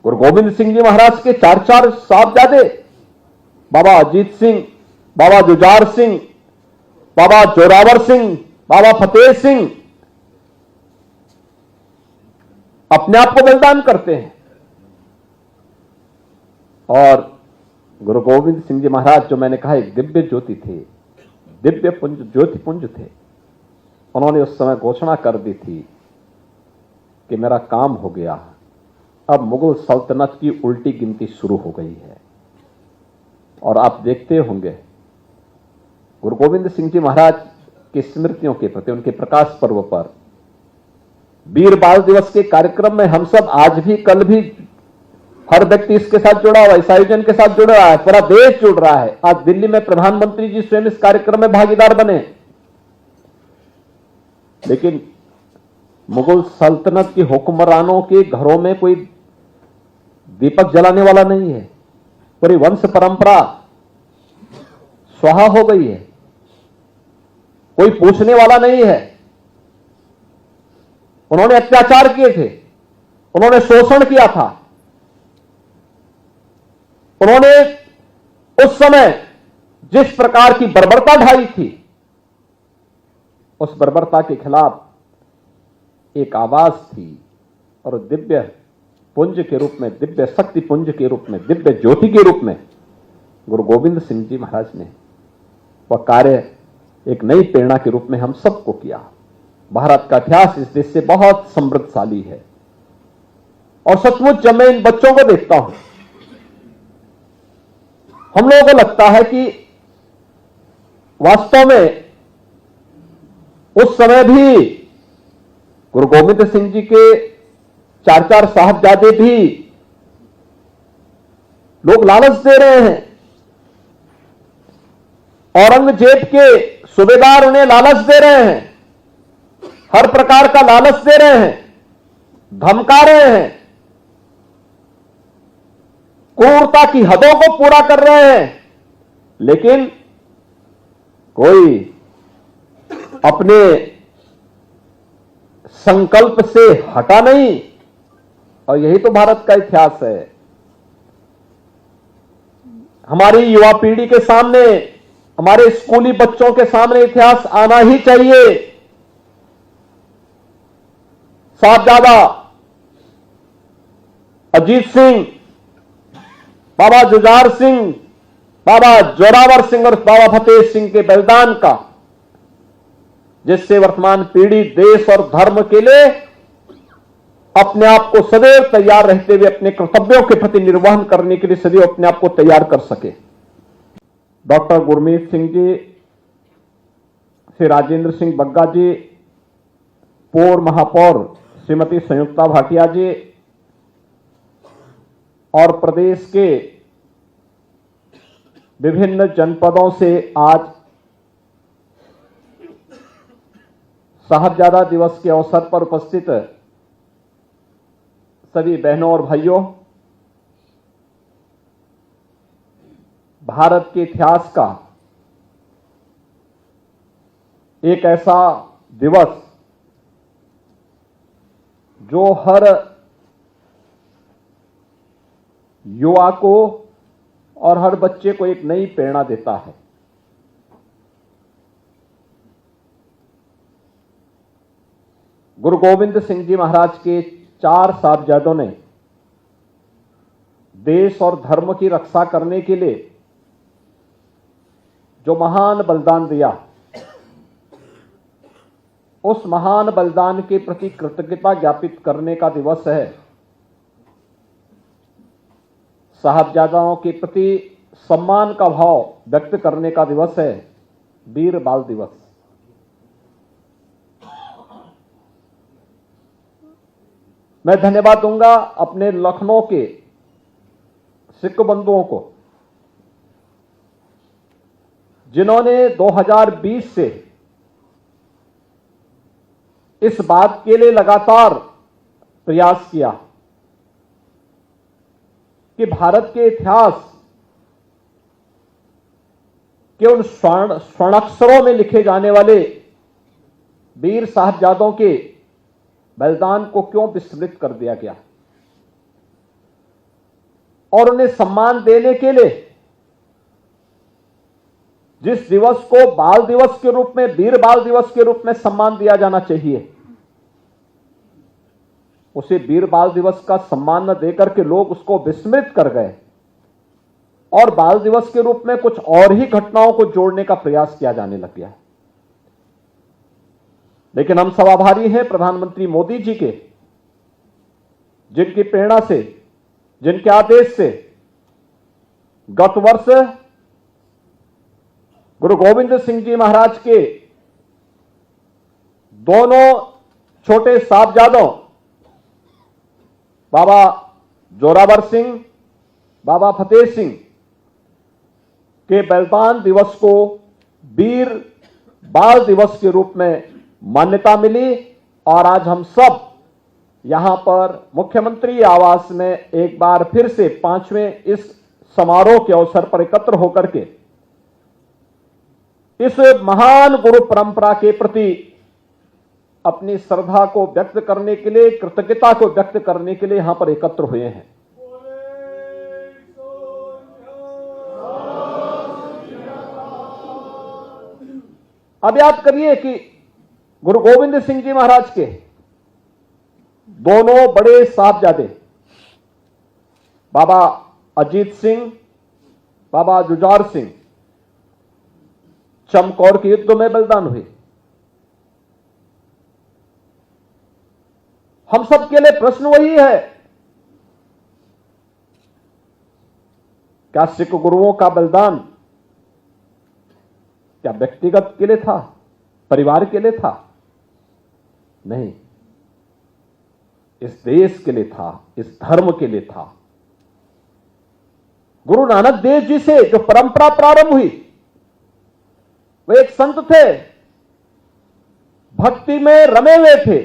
गुरु गोविंद सिंह जी महाराज के चार चार साहबजादे, बाबा अजीत सिंह, बाबा जुझार सिंह, बाबा जोरावर सिंह, बाबा फतेह सिंह, अपने आप को बलिदान करते हैं। और गुरु गोविंद सिंह जी महाराज, जो मैंने कहा एक दिव्य ज्योति थे, दिव्य पुंज, ज्योति पुंज थे, उन्होंने उस समय घोषणा कर दी थी कि मेरा काम हो गया, अब मुगल सल्तनत की उल्टी गिनती शुरू हो गई है। और आप देखते होंगे गुरु गोविंद सिंह जी महाराज की स्मृतियों के प्रति, उनके प्रकाश पर्व पर वीर बाल दिवस के कार्यक्रम में हम सब आज भी, कल भी, हर व्यक्ति इसके साथ जुड़ा हुआ है, इस आयोजन के साथ जुड़ रहा है, पूरा देश जुड़ रहा है। आज दिल्ली में प्रधानमंत्री जी स्वयं इस कार्यक्रम में भागीदार बने। लेकिन मुगल सल्तनत की हुक्मरानों के घरों में कोई दीपक जलाने वाला नहीं है, पूरी वंश परंपरा स्वाहा हो गई है, कोई पूछने वाला नहीं है। उन्होंने अत्याचार किए थे, उन्होंने शोषण किया था, उन्होंने उस समय जिस प्रकार की बर्बरता ढाई थी, उस बर्बरता के खिलाफ एक आवाज थी। और दिव्य पुंज के रूप में, दिव्य शक्ति पुंज के रूप में, दिव्य ज्योति के रूप में गुरु गोविंद सिंह जी महाराज ने वह कार्य एक नई प्रेरणा के रूप में हम सबको किया। भारत का इतिहास इस देश से बहुत समृद्धशाली है। और सचमुच जब मैं इन बच्चों को देखता हूं, हम लोगों को लगता है कि वास्तव में उस समय भी गुरु गोविंद सिंह जी के चार चार साहबजादे भी लोग लालच दे रहे हैं। औरंगजेब के सूबेदार उन्हें लालच दे रहे हैं, हर प्रकार का लालच दे रहे हैं, धमका रहे हैं, क्रूरता की हदों को पूरा कर रहे हैं। लेकिन कोई अपने संकल्प से हटा नहीं। और यही तो भारत का इतिहास है। हमारी युवा पीढ़ी के सामने, हमारे स्कूली बच्चों के सामने इतिहास आना ही चाहिए। साहबजादा अजीत सिंह, बाबा जुझार सिंह, बाबा जोरावर सिंह और बाबा फतेह सिंह के बलिदान का, जिससे वर्तमान पीढ़ी देश और धर्म के लिए अपने आप को सदैव तैयार रहते हुए अपने कर्तव्यों के प्रति निर्वहन करने के लिए सदैव अपने आप को तैयार कर सके। डॉक्टर गुरमीत सिंह जी, श्री राजेंद्र सिंह बग्गा जी, पूर्व महापौर श्रीमती संयुक्ता भाटिया जी और प्रदेश के विभिन्न जनपदों से आज साहबजादा दिवस के अवसर पर उपस्थित सभी बहनों और भाइयों, भारत के इतिहास का एक ऐसा दिवस जो हर युवा को और हर बच्चे को एक नई प्रेरणा देता है। गुरु गोविंद सिंह जी महाराज के चार साहबजादों ने देश और धर्म की रक्षा करने के लिए जो महान बलिदान दिया, उस महान बलिदान के प्रति कृतज्ञता ज्ञापित करने का दिवस है। साहबजादाओं के प्रति सम्मान का भाव व्यक्त करने का दिवस है वीर बाल दिवस। मैं धन्यवाद दूंगा अपने लखनऊ के सिख बंधुओं को, जिन्होंने 2020 से इस बात के लिए लगातार प्रयास किया कि भारत के इतिहास के उन स्वर्णाक्षरों में लिखे जाने वाले वीर साहबजादों के बलिदान को क्यों विस्मृत कर दिया गया। और उन्हें सम्मान देने के लिए जिस दिवस को बाल दिवस के रूप में, वीर बाल दिवस के रूप में सम्मान दिया जाना चाहिए, उसे वीर बाल दिवस का सम्मान न देकर के लोग उसको विस्मृत कर गए और बाल दिवस के रूप में कुछ और ही घटनाओं को जोड़ने का प्रयास किया जाने लग गया। लेकिन हम सब आभारी हैं प्रधानमंत्री मोदी जी के, जिनकी प्रेरणा से, जिनके आदेश से गत वर्ष गुरु गोविंद सिंह जी महाराज के दोनों छोटे साहबजादों बाबा जोरावर सिंह, बाबा फतेह सिंह के बलिदान दिवस को वीर बाल दिवस के रूप में मान्यता मिली और आज हम सब यहां पर मुख्यमंत्री आवास में एक बार फिर से 5वें इस समारोह के अवसर पर एकत्र होकर के इस महान गुरु परंपरा के प्रति अपनी श्रद्धा को व्यक्त करने के लिए, कृतज्ञता को व्यक्त करने के लिए यहां पर एकत्र हुए हैं। अब याद करिए कि गुरु गोविंद सिंह जी महाराज के दोनों बड़े साहबजादे बाबा अजीत सिंह, बाबा जुझार सिंह चमकौर के युद्ध में बलिदान हुए। हम सब के लिए प्रश्न वही है, क्या सिख गुरुओं का बलिदान क्या व्यक्तिगत के लिए था, परिवार के लिए था? नहीं, इस देश के लिए था, इस धर्म के लिए था। गुरु नानक देव जी से जो परंपरा प्रारंभ हुई, वे एक संत थे, भक्ति में रमे हुए थे,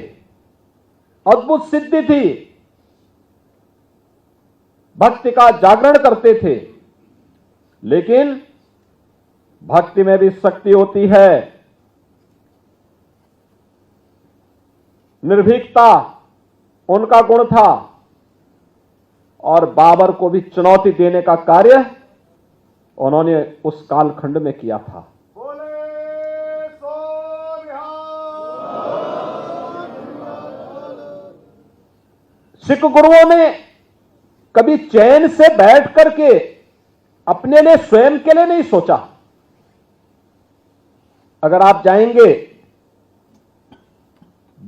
अद्भुत सिद्धि थी, भक्ति का जागरण करते थे। लेकिन भक्ति में भी शक्ति होती है, निर्भीकता उनका गुण था और बाबर को भी चुनौती देने का कार्य उन्होंने उस कालखंड में किया था। सिख गुरुओं ने कभी चैन से बैठ करके अपने लिए, स्वयं के लिए नहीं सोचा। अगर आप जाएंगे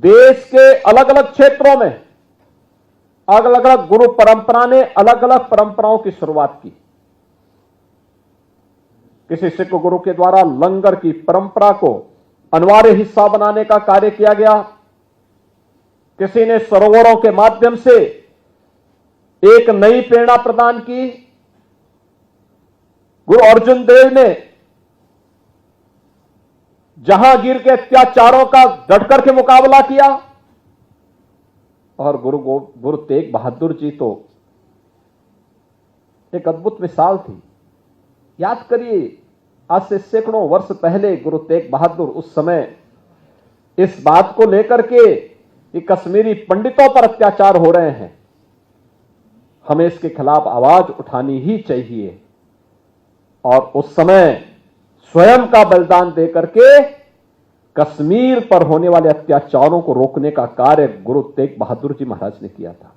देश के अलग अलग क्षेत्रों में, अलग अलग गुरु परंपरा ने अलग अलग परंपराओं की शुरुआत की। किसी सिख गुरु के द्वारा लंगर की परंपरा को अनिवार्य हिस्सा बनाने का कार्य किया गया, किसी ने सरोवरों के माध्यम से एक नई प्रेरणा प्रदान की। गुरु अर्जुन देव ने जहांगीर के अत्याचारों का डटकर के मुकाबला किया और गुरु तेग बहादुर जी तो एक अद्भुत मिसाल थी। याद करिए, आज से सैकड़ों वर्ष पहले गुरु तेग बहादुर उस समय इस बात को लेकर के कि कश्मीरी पंडितों पर अत्याचार हो रहे हैं, हमें इसके खिलाफ आवाज उठानी ही चाहिए, और उस समय स्वयं का बलिदान देकर के कश्मीर पर होने वाले अत्याचारों को रोकने का कार्य गुरु तेग बहादुर जी महाराज ने किया था।